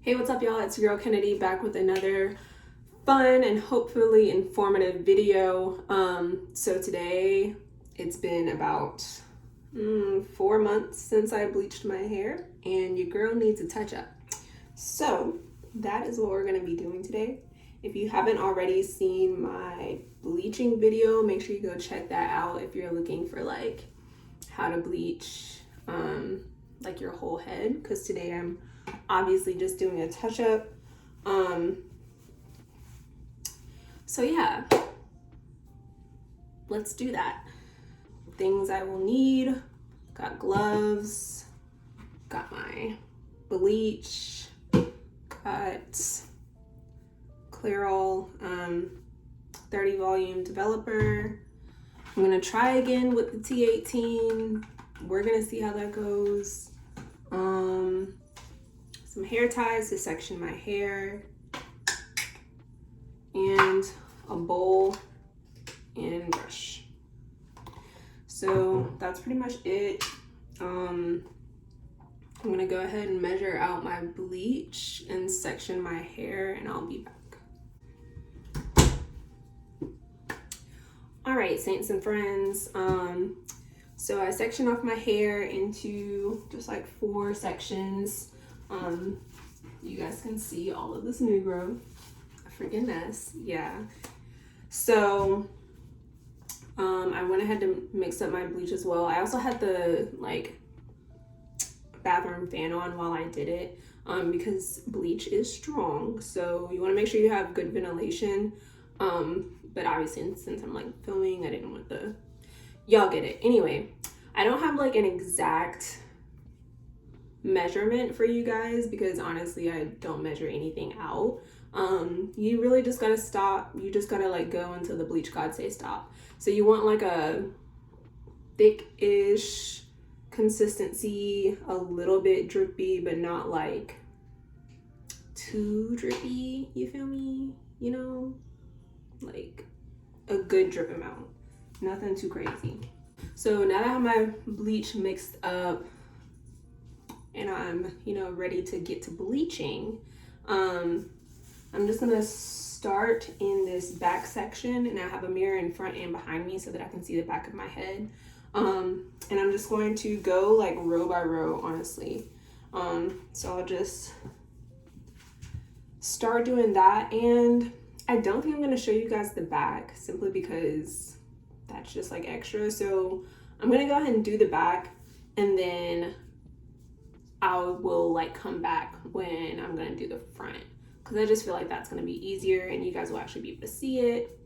Hey, what's up, y'all? It's your girl Kennedy back with another fun and hopefully informative video. So today it's been about 4 months since I bleached my hair, and your girl needs a touch up. So that is what we're going to be doing today. If you haven't already seen my bleaching video, make sure you go check that out if you're looking for like how to bleach like your whole head, because today I'm obviously just doing a touch-up. So yeah, let's do that. Things I will need: got gloves, got my bleach, got Clairol 30 volume developer. I'm gonna try again with the T18. We're gonna see how that goes. Some hair ties to section my hair, and a bowl and brush. So that's pretty much it. I'm gonna go ahead and measure out my bleach and section my hair, and I'll be back. All right, saints and friends. So I section off my hair into just like 4 sections. You guys can see all of this new growth. A freaking mess, yeah. So I went ahead to mix up my bleach as well. I also had the like bathroom fan on while I did it, because bleach is strong, so you want to make sure you have good ventilation. But obviously since I'm like filming, I didn't want the, y'all get it. Anyway, I don't have like an exact measurement for you guys because honestly I don't measure anything out. You really just gotta stop. You just gotta like go until the bleach gods say stop. So you want like a thick-ish consistency, a little bit drippy but not like too drippy, you feel me? You know, like a good drip amount, nothing too crazy. So now that I have my bleach mixed up and I'm, you know, ready to get to bleaching, I'm just gonna start in this back section, and I have a mirror in front and behind me so that I can see the back of my head. And I'm just going to go like row by row, honestly. So I'll just start doing that, and I don't think I'm gonna show you guys the back simply because that's just like extra. So I'm gonna go ahead and do the back, and then I will like come back when I'm gonna do the front, because I just feel like that's gonna be easier and you guys will actually be able to see it.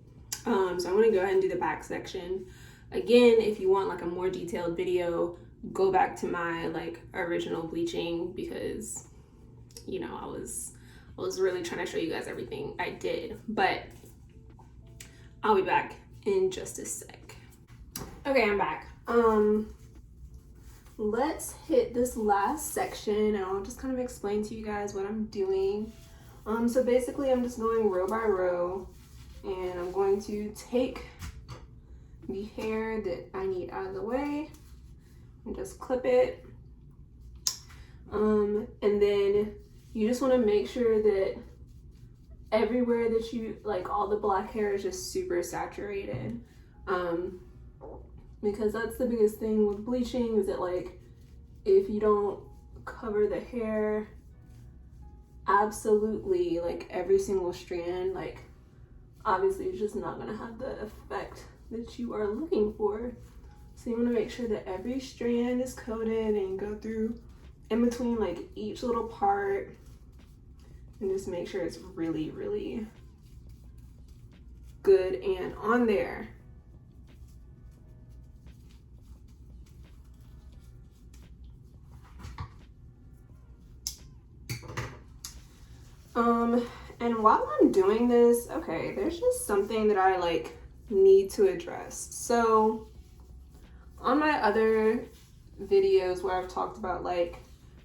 So I'm gonna go ahead and do the back section. Again, if you want like a more detailed video, go back to my like original bleaching, because you know I was really trying to show you guys everything I did. But I'll be back in just a sec. Okay, I'm back. Let's hit this last section and I'll just kind of explain to you guys what I'm doing. So basically I'm just going row by row, and I'm going to take the hair that I need out of the way and just clip it. And then you just want to make sure that everywhere that you, like all the black hair is just super saturated. Because that's the biggest thing with bleaching, is that like if you don't cover the hair absolutely, like every single strand, like obviously it's just not gonna have the effect that you are looking for. So you want to make sure that every strand is coated, and go through in between like each little part and just make sure it's really, really good and on there. And while I'm doing this, okay, there's just something that I like need to address. So on my other videos where I've talked about like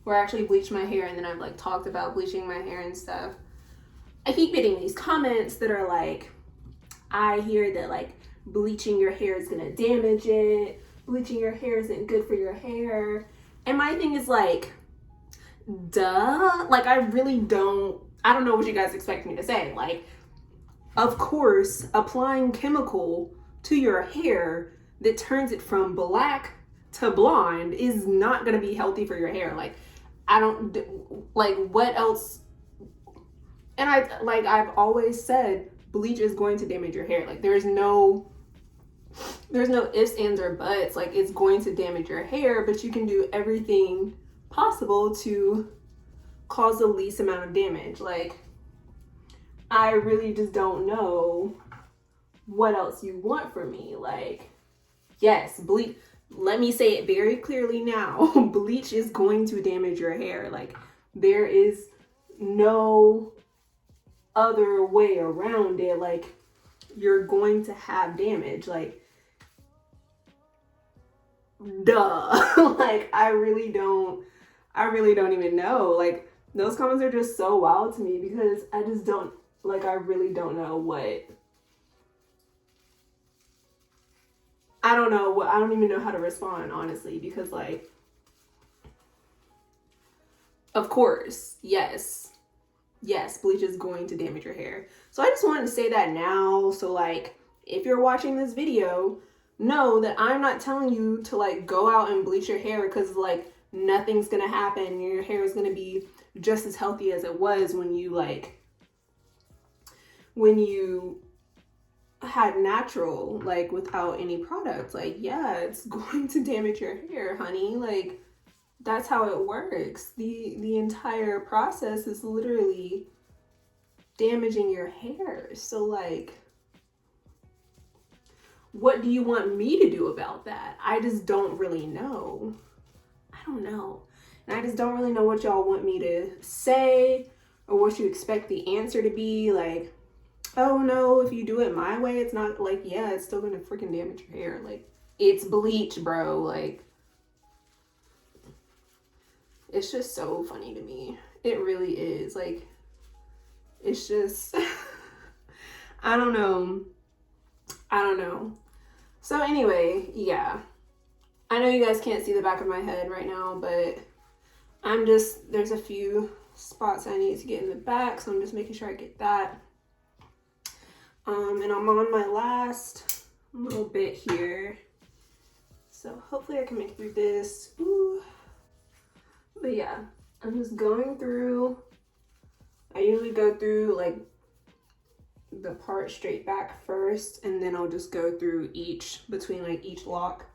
where I actually bleached my hair and then I've like talked about bleaching my hair and stuff, I keep getting these comments that are like, I hear that like bleaching your hair is gonna damage it, bleaching your hair isn't good for your hair. And my thing is like, duh. Like, I don't know what you guys expect me to say. Like, of course, applying chemical to your hair that turns it from black to blonde is not going to be healthy for your hair. Like, I don't, like, what else? And I've always said, bleach is going to damage your hair. Like, there's no ifs, ands, or buts. Like, it's going to damage your hair, but you can do everything possible to cause the least amount of damage. Like, I really just don't know what else you want from me. Like, yes, bleach. Let me say it very clearly now. Bleach is going to damage your hair. Like, there is no other way around it. Like, you're going to have damage. Like, duh. Like, I really don't even know. Like, those comments are just so wild to me because I just don't, like, I really don't know what, I don't even know how to respond, honestly, because, like, of course, yes, bleach is going to damage your hair. So I just wanted to say that now. So, like, if you're watching this video, know that I'm not telling you to, like, go out and bleach your hair because, like, nothing's gonna happen. Your hair is gonna be just as healthy as it was when you had natural, like, without any products. Like, yeah, it's going to damage your hair, honey. Like, that's how it works. The entire process is literally damaging your hair. So, like, what do you want me to do about that? I just don't really know. I don't know. And I just don't really know what y'all want me to say or what you expect the answer to be. Like, oh no, if you do it my way, it's not, like, yeah, it's still gonna freaking damage your hair. Like, it's bleach, bro. Like, it's just so funny to me. It really is. Like, it's just, I don't know. So anyway, yeah. I know you guys can't see the back of my head right now, but there's a few spots I need to get in the back, so I'm just making sure I get that. And I'm on my last little bit here. So hopefully I can make it through this. Ooh. But yeah, I'm just going through. I usually go through, like, the part straight back first, and then I'll just go through between each lock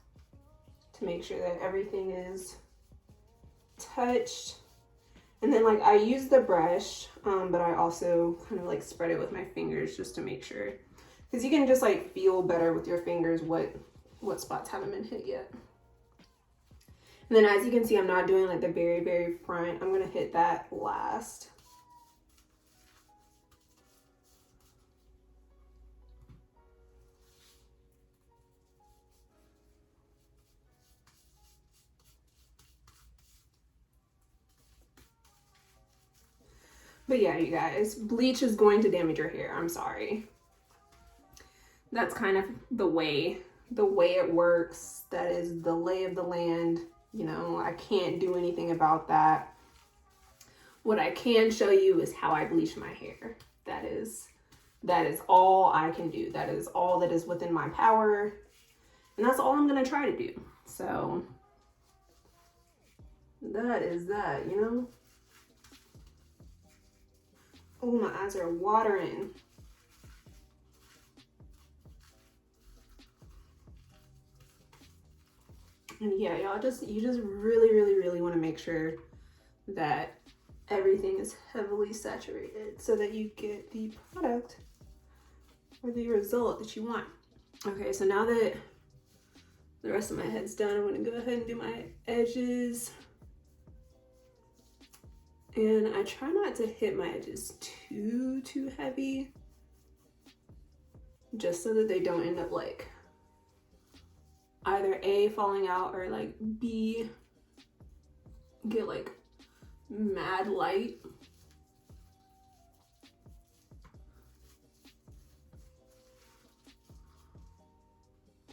to make sure that everything is touched. And then, like, I use the brush, but I also kind of, like, spread it with my fingers just to make sure, because you can just, like, feel better with your fingers what spots haven't been hit yet. And then, as you can see, I'm not doing, like, the very, very front. I'm gonna hit that last. But yeah, you guys, bleach is going to damage your hair. I'm sorry. That's kind of the way it works. That is the lay of the land. You know, I can't do anything about that. What I can show you is how I bleach my hair. That is all I can do. That is all that is within my power. And that's all I'm gonna try to do. So that is that, you know? Oh, my eyes are watering. And yeah, y'all you just really, really, really want to make sure that everything is heavily saturated so that you get the product or the result that you want. Okay, so now that the rest of my head's done, I'm gonna go ahead and do my edges. And I try not to hit my edges too heavy, just so that they don't end up, like, either A, falling out, or, like, B, get, like, mad light.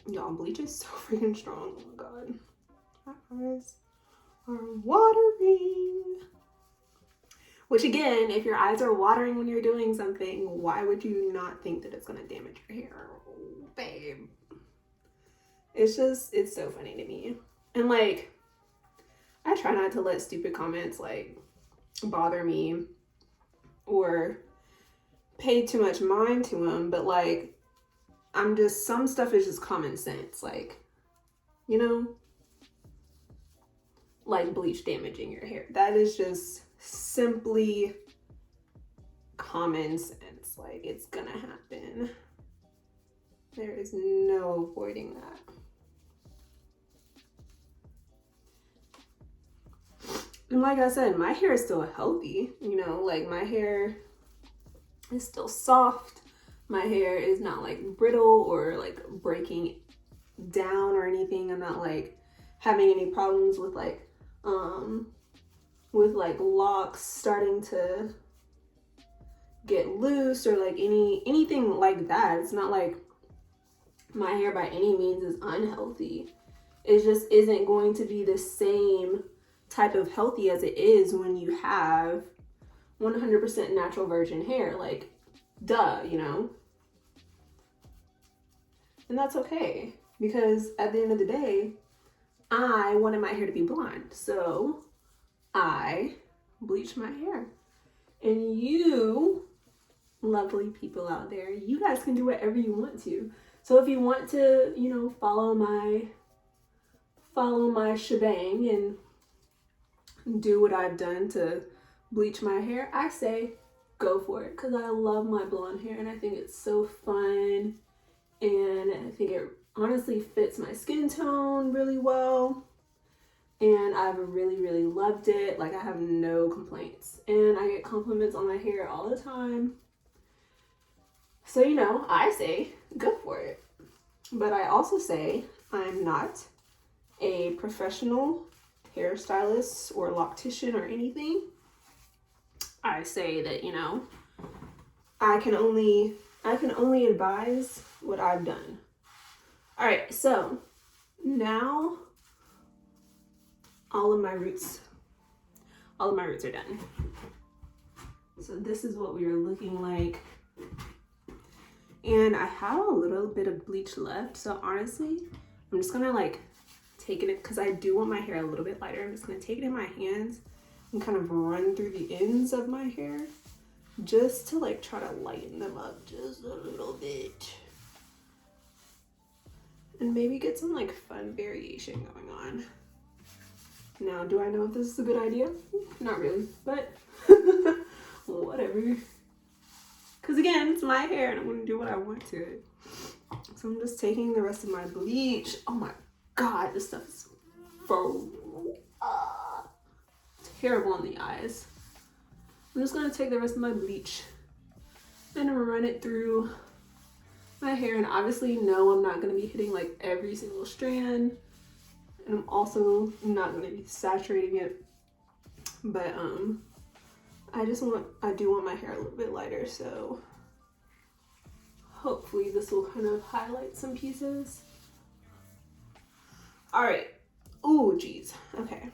Y'all, bleach is so freaking strong. Oh my god, my eyes are watering. Which again, if your eyes are watering when you're doing something, why would you not think that it's gonna damage your hair? Oh, babe. It's so funny to me. And like, I try not to let stupid comments like bother me or pay too much mind to them, but like, some stuff is just common sense. Like, you know, like bleach damaging your hair. That is just simply common sense. Like, it's gonna happen. There is no avoiding that. And like I said, my hair is still healthy, you know, like my hair is still soft. My hair is not like brittle or like breaking down or anything. I'm not like having any problems with like locks starting to get loose or like anything like that. It's not like my hair by any means is unhealthy. It just isn't going to be the same type of healthy as it is when you have 100% natural virgin hair. Like, duh, you know? And that's okay, because at the end of the day, I wanted my hair to be blonde, so I bleached my hair. And you lovely people out there, you guys can do whatever you want to. So if you want to, you know, follow my shebang and do what I've done to bleach my hair, I say go for it, because I love my blonde hair and I think it's so fun, and I think it honestly fits my skin tone really well, and I've really loved it. Like, I have no complaints, and I get compliments on my hair all the time. So, you know, I say go for it. But I also say I'm not a professional hairstylist or loctician or anything. I say that, you know, I can only advise what I've done. All right, so now all of my roots are done. So this is what we are looking like. And I have a little bit of bleach left, so honestly, I'm just gonna like take it, because I do want my hair a little bit lighter. I'm just gonna take it in my hands and kind of run through the ends of my hair just to like try to lighten them up just a little bit. And maybe get some like fun variation going on. Now, do I know if this is a good idea? Not really, but whatever. Because again, it's my hair and I'm going to do what I want to it. So I'm just taking the rest of my bleach. Oh my God, this stuff is terrible on the eyes. I'm just going to take the rest of my bleach and run it through my hair. And obviously, no, I'm not going to be hitting like every single strand. And I'm also not going to be saturating it. But I do want my hair a little bit lighter, so hopefully this will kind of highlight some pieces. All right. Oh, geez. Okay.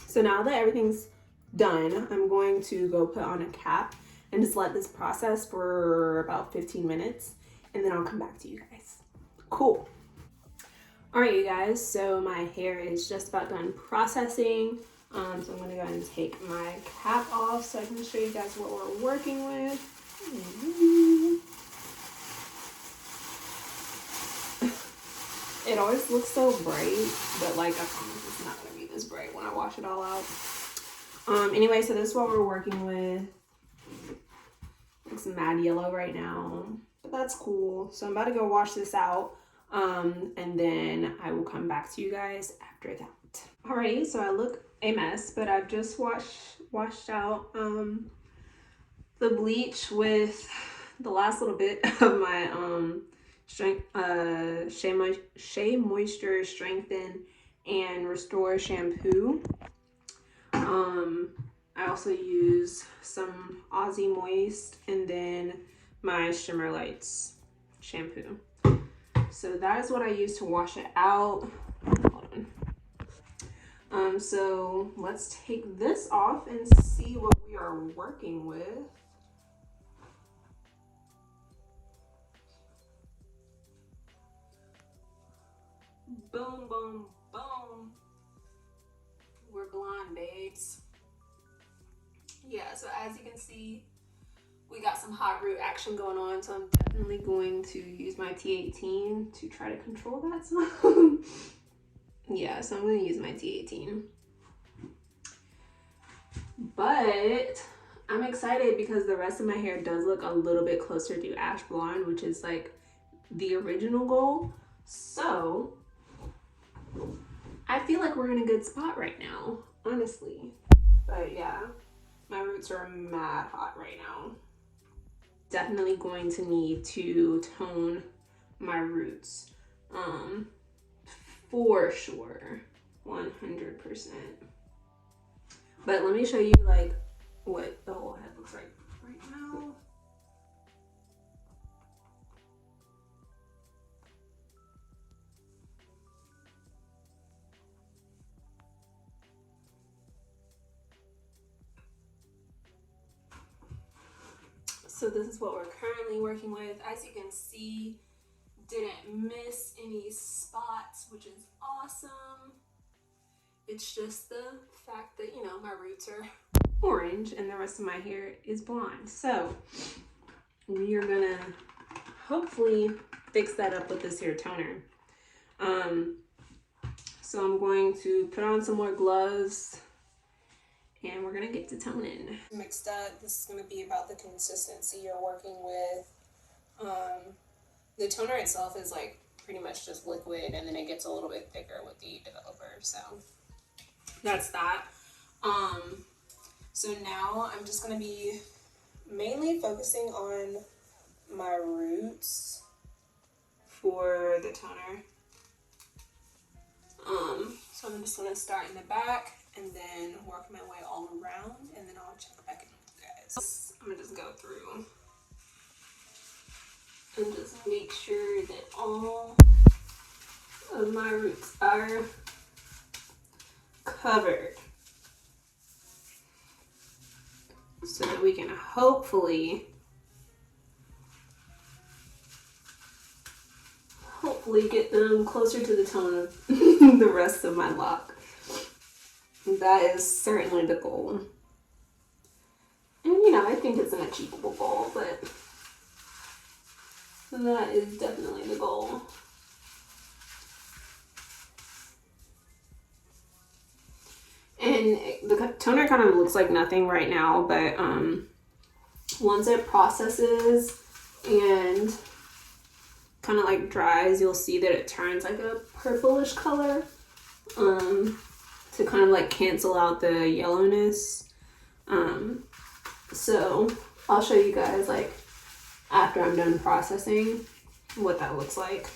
So now that everything's done, I'm going to go put on a cap and just let this process for about 15 minutes, and then I'll come back to you guys. Cool. All right, you guys, so my hair is just about done processing. So I'm gonna go ahead and take my cap off so I can show you guys what we're working with. It always looks so bright, but like I promise it's not gonna be this bright when I wash it all out. Anyway, so this is what we're working with. It's mad yellow right now, but that's cool. So I'm about to go wash this out, and then I will come back to you guys after that. Alrighty, so I look a mess, but I've just washed out the bleach with the last little bit of my Shea Moisture Strengthen and Restore shampoo. I also use some Aussie Moist and then my Shimmer Lights shampoo. So that is what I use to wash it out. Hold on. So let's take this off and see what we are working with. Boom, boom, boom. We're blonde, babes. Yeah, so as you can see, we got some hot root action going on, so I'm definitely going to use my T18 to try to control that some. Yeah, so I'm going to use my T18. But I'm excited because the rest of my hair does look a little bit closer to ash blonde, which is like the original goal. So I feel like we're in a good spot right now, honestly. But yeah, my roots are mad hot right now. Definitely going to need to tone my roots, for sure, 100%. But let me show you like what the whole head looks like right now. So this is what we're currently working with. As you can see, didn't miss any spots, which is awesome. It's just the fact that, you know, my roots are orange and the rest of my hair is blonde. So we are gonna hopefully fix that up with this hair toner. So I'm going to put on some more gloves and we're gonna get to toning. Mix that. This is gonna be about the consistency you're working with. The toner itself is like pretty much just liquid, and then it gets a little bit thicker with the developer. So that's that. So now I'm just gonna be mainly focusing on my roots for the toner. So I'm just gonna start in the back and then work my way all around, and then I'll check back in with you guys. I'm gonna just go through and just make sure that all of my roots are covered so that we can hopefully get them closer to the tone of the rest of my lock. That is certainly the goal. And you know, I think it's an achievable goal, but that is definitely the goal. And the toner kind of looks like nothing right now, but once it processes and kind of like dries, you'll see that it turns like a purplish color to kind of like cancel out the yellowness. So I'll show you guys like after I'm done processing what that looks like.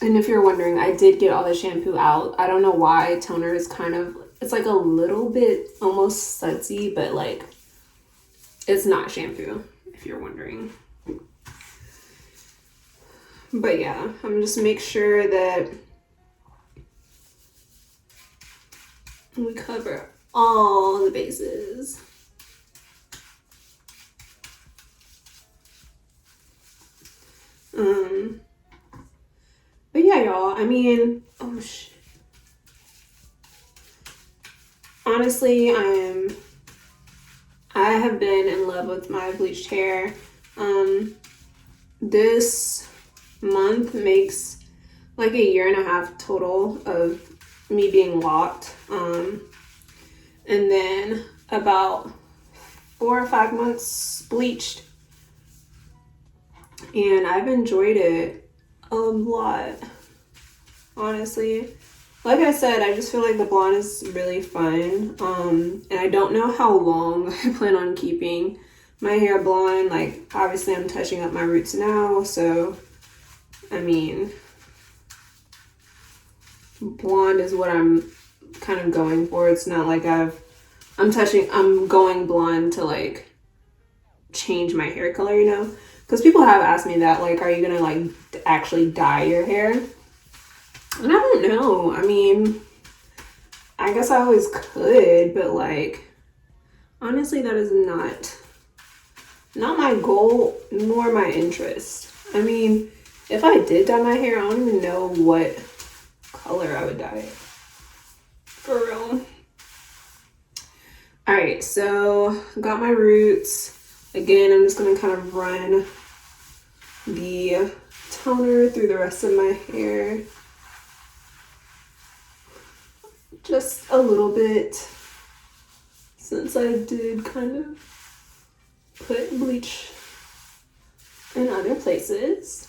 And if you're wondering, I did get all the shampoo out. I don't know why. Toner is kind of, it's like a little bit almost sudsy, but like it's not shampoo, if you're wondering. But yeah, I'm just make sure that we cover all the bases. But yeah, y'all, I mean, oh shit. Honestly, I have been in love with my bleached hair. This month makes like a year and a half total of me being locked. And then about 4 or 5 months bleached. And I've enjoyed it a lot, honestly. Like I said, I just feel like the blonde is really fun. And I don't know how long I plan on keeping my hair blonde. Like, obviously I'm touching up my roots now, so I mean, blonde is what I'm kind of going for. It's not like I'm going blonde to like change my hair color, you know? Because people have asked me that, like, are you gonna like actually dye your hair? And I don't know. I mean, I guess I always could, but like, honestly, that is not my goal nor my interest. I mean, if I did dye my hair, I don't even know what color I would dye it. For real. All right, so got my roots. Again, I'm just gonna kind of run the toner through the rest of my hair. Just a little bit, since I did kind of put bleach in other places.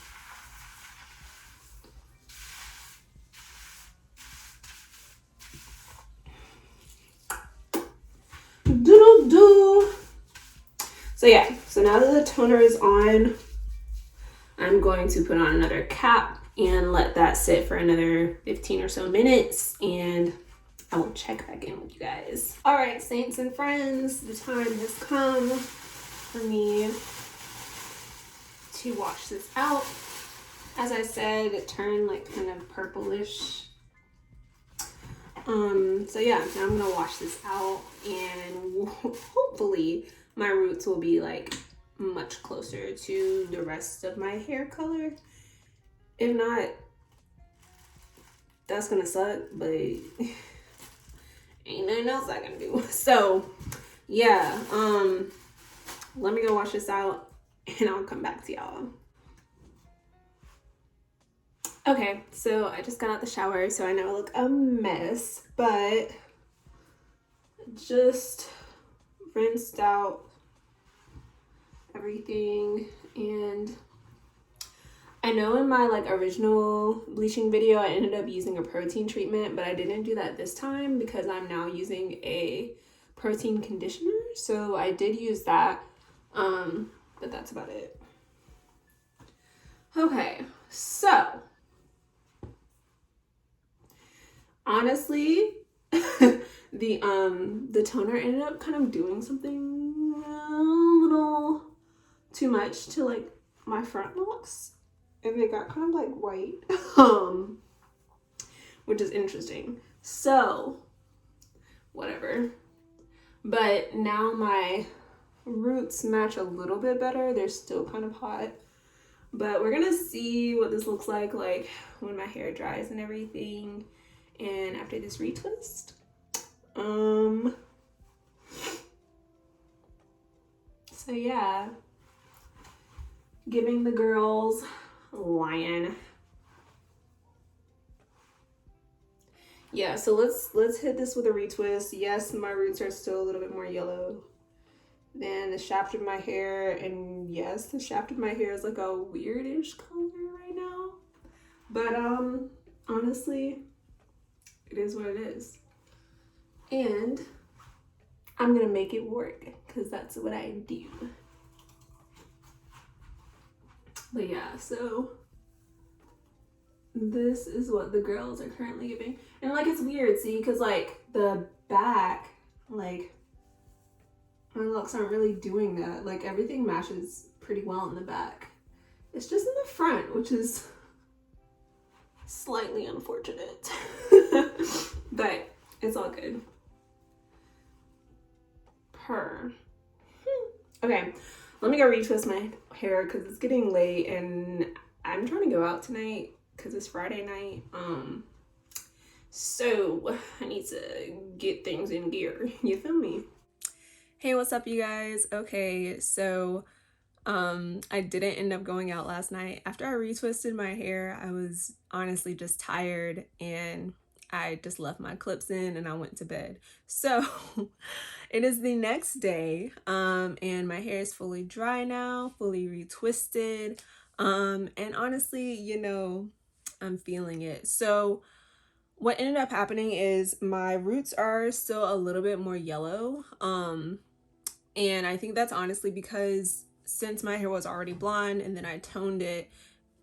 Doodle-doo. So yeah, so now that the toner is on, I'm going to put on another cap and let that sit for another 15 or so minutes, and I will check back in with you guys. All right, saints and friends, the time has come for me to wash this out. As I said, it turned like kind of purplish. So yeah, now I'm gonna wash this out, and hopefully my roots will be like much closer to the rest of my hair color. If not, that's gonna suck, but ain't nothing else I can do. So yeah, let me go wash this out and I'll come back to y'all. Okay, so I just got out the shower, so I know I look a mess, but just rinsed out everything. And I know in my like original bleaching video, I ended up using a protein treatment, but I didn't do that this time because I'm now using a protein conditioner. So I did use that, but that's about it. Okay, so honestly, the toner ended up kind of doing something a little too much to like my front locks, and they got kind of like white, which is interesting. So whatever. But now my roots match a little bit better. They're still kind of hot, but we're gonna see what this looks like when my hair dries and everything, and after this retwist. So yeah, giving the girls lion. Yeah, so let's hit this with a retwist. Yes, my roots are still a little bit more yellow than the shaft of my hair, and yes, the shaft of my hair is like a weirdish color right now, but honestly, it is what it is, and I'm gonna make it work because that's what I do. But yeah, so this is what the girls are currently giving, and like it's weird, see, because like the back, like my locks aren't really doing that. Like everything matches pretty well in the back. It's just in the front, which is slightly unfortunate. But it's all good. Okay, let me go retwist my hair because it's getting late and I'm trying to go out tonight because it's Friday night. So I need to get things in gear. You feel me? Hey, what's up, you guys? Okay, so I didn't end up going out last night. After I retwisted my hair, I was honestly just tired and I just left my clips in and I went to bed. So it is the next day, and my hair is fully dry now, fully retwisted, and honestly, you know, I'm feeling it. So what ended up happening is my roots are still a little bit more yellow, and I think that's honestly because since my hair was already blonde and then I toned it,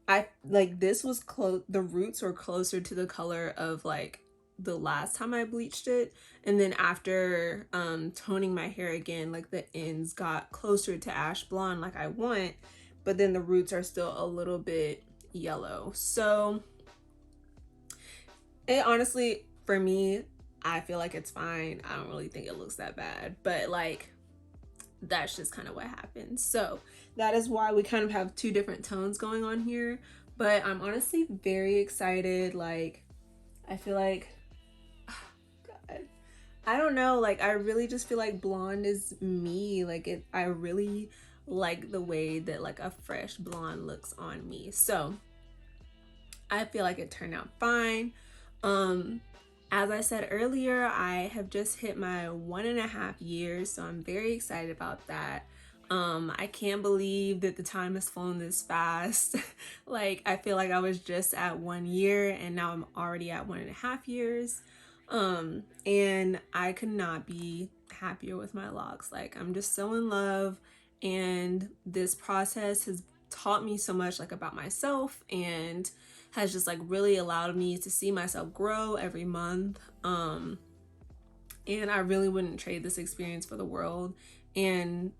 I like this was the roots were closer to the color of like the last time I bleached it, and then after toning my hair again, like the ends got closer to ash blonde like I want, but then the roots are still a little bit yellow. So it honestly, for me, I feel like it's fine. I don't really think it looks that bad, but like that's just kind of what happens. So that is why we kind of have two different tones going on here, but I'm honestly very excited. Like I feel like, oh God, I don't know, like I really just feel like blonde is me. Like I really like the way that like a fresh blonde looks on me. So I feel like it turned out fine. As I said earlier, I have just hit my 1.5 years, so I'm very excited about that. I can't believe that the time has flown this fast. Like I feel like I was just at 1 year and now I'm already at 1.5 years. And I could not be happier with my locks. Like I'm just so in love, and this process has taught me so much like about myself and has just like really allowed me to see myself grow every month. And I really wouldn't trade this experience for the world. And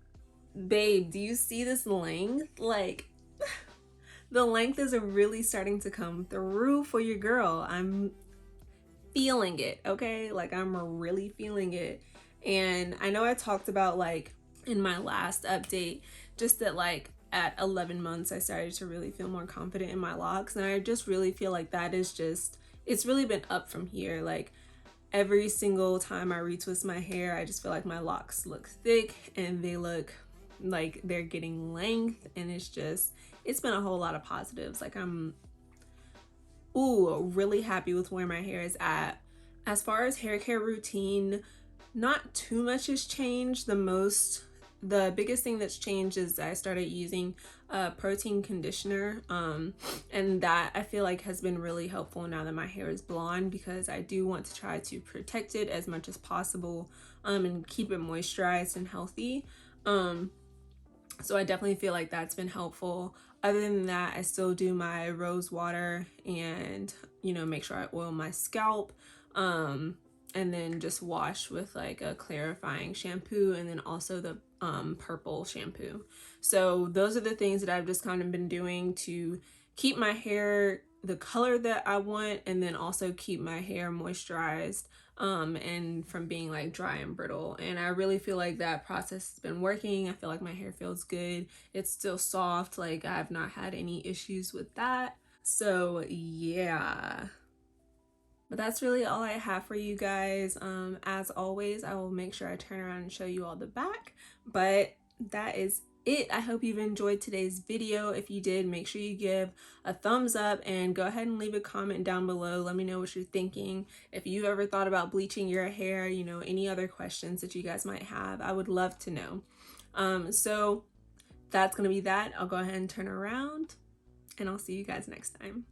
babe, do you see this length? Like the length is really starting to come through for your girl. I'm feeling it, okay? Like I'm really feeling it. And I know I talked about like in my last update just that like at 11 months I started to really feel more confident in my locks, and I just really feel like that is just, it's really been up from here. Like every single time I retwist my hair, I just feel like my locks look thick and they look like they're getting length, and it's been a whole lot of positives. Like I'm really happy with where my hair is at. As far as hair care routine, not too much has changed. The biggest thing that's changed is I started using a protein conditioner, and that I feel like has been really helpful now that my hair is blonde, because I do want to try to protect it as much as possible, and keep it moisturized and healthy. So I definitely feel like that's been helpful. Other than that, I still do my rose water and, you know, make sure I oil my scalp, and then just wash with like a clarifying shampoo, and then also the purple shampoo. So those are the things that I've just kind of been doing to keep my hair the color that I want, and then also keep my hair moisturized, and from being like dry and brittle. And I really feel like that process has been working. I feel like my hair feels good. It's still soft. Like I've not had any issues with that. So yeah. But that's really all I have for you guys. As always, I will make sure I turn around and show you all the back. But that is it. I hope you've enjoyed today's video. If you did, make sure you give a thumbs up and go ahead and leave a comment down below. Let me know what you're thinking. If you've ever thought about bleaching your hair, you know, any other questions that you guys might have, I would love to know. So that's gonna be that. I'll go ahead and turn around, and I'll see you guys next time.